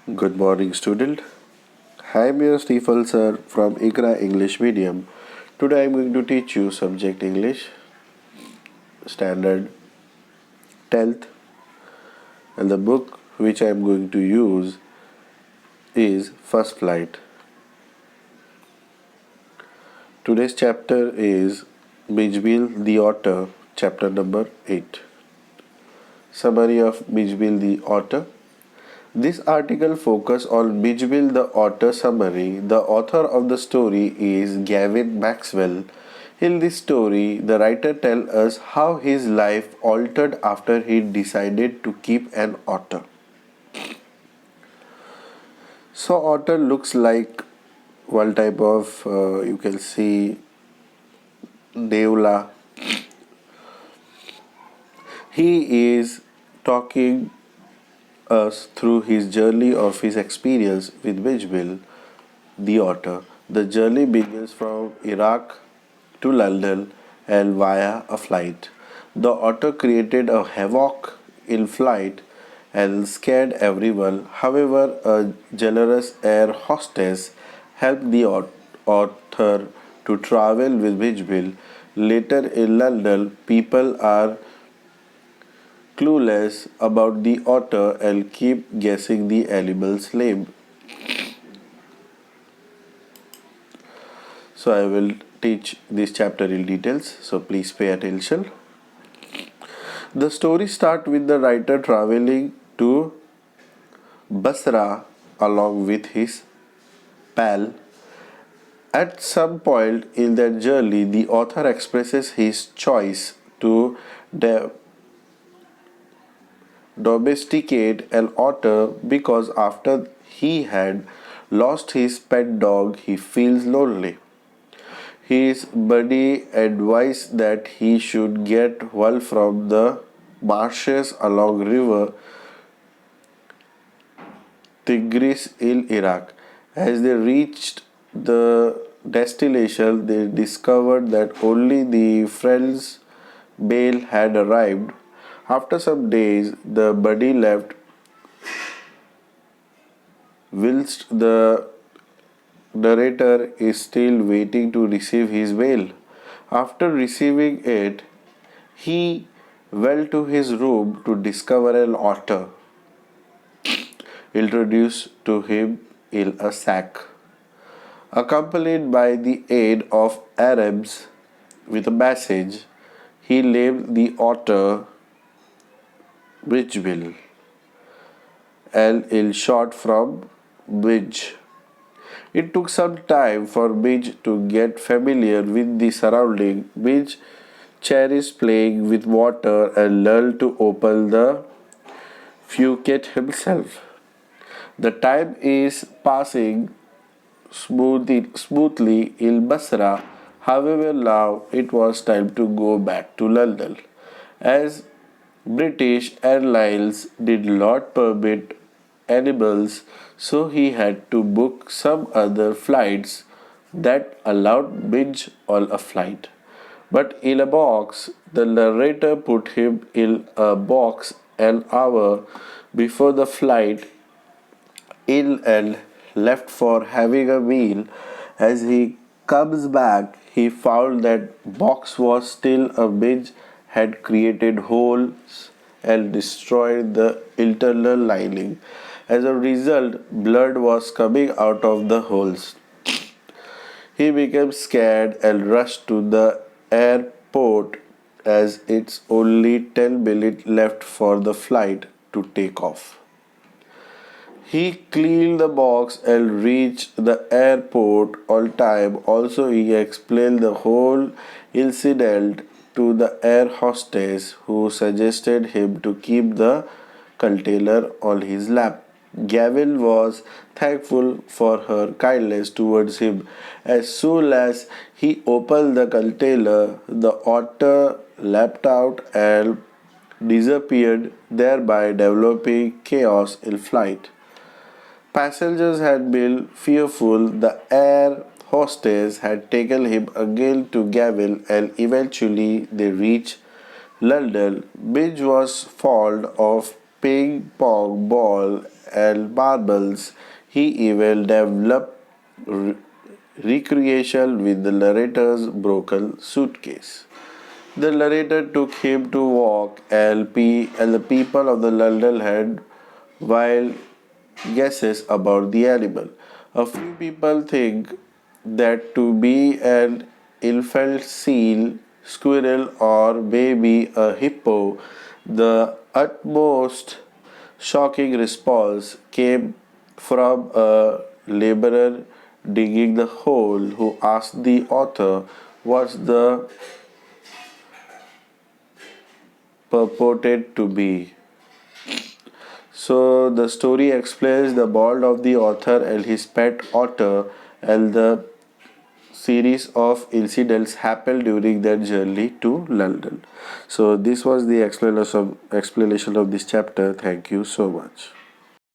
Good morning, student. I am your Stefan sir from ICRA English Medium. Today I am going to teach you subject English, standard 10th, and the book which I am going to use is First Flight. Today's chapter is Mijbil the Otter, chapter number 8. Summary of Mijbil the Otter. This article focuses on Mijbil the Otter summary. The author of the story is Gavin Maxwell. In this story, the writer tells us how his life altered after he decided to keep an otter. So, otter looks like one type of, you can see, Devla. He is talking us through his journey of his experience with Bijbil, the otter. The journey begins from Iraq to London and via a flight. The otter created a havoc in flight and scared everyone. However, a generous air hostess helped the otter to travel with Bijbil. Later in London, people are clueless about the otter and keep guessing the animal's name. So I will teach this chapter in details, so please pay attention. The story starts with the writer traveling to Basra along with his pal. At some point in that journey, the author expresses his choice to domesticate an otter because after he had lost his pet dog, he feels lonely. His buddy advised that he should get one from the marshes along river Tigris in Iraq. As they reached the destination, they discovered that only the friend's bale had arrived. After some days, the buddy left, whilst the narrator is still waiting to receive his bale. After receiving it, he went to his room to discover an otter introduced to him in a sack. Accompanied by the aid of Arabs with a message, he named the otter Bijbil, and in short from Bij. It took some time for Bij to get familiar with the surrounding. Bij cherished playing with water and learned to open the faucet himself. The time is passing smoothly in Basra. However, now it was time to go back to London, as British Airlines did not permit animals, so he had to book some other flights that allowed binge on a flight. But in a box, the narrator put him in a box an hour before the flight ill and left for having a meal. As he comes back, he found that box was still a binge had created holes and destroyed the internal lining. As a result, blood was coming out of the holes. He became scared and rushed to the airport as it's only 10 minutes left for the flight to take off. He cleaned the box and reached the airport on time. Also, he explained the whole incident to the air hostess, who suggested him to keep the container on his lap. Gavin was thankful for her kindness towards him. As soon as he opened the container, the otter leapt out and disappeared, thereby developing chaos in flight. Passengers had been fearful. The air hostess had taken him again to Gavin, and eventually they reached London. Midge was fond of ping pong ball and marbles. He even developed recreation with the narrator's broken suitcase. The narrator took him to walk and the people of the London had wild guesses about the animal. A few people think that to be an infant seal, squirrel, or maybe a hippo, the utmost shocking response came from a laborer digging the hole who asked the author what's the purported to be. So the story explains the bond of the author and his pet otter and the series of incidents happened during their journey to London. So this was the explanation of this chapter. Thank you so much.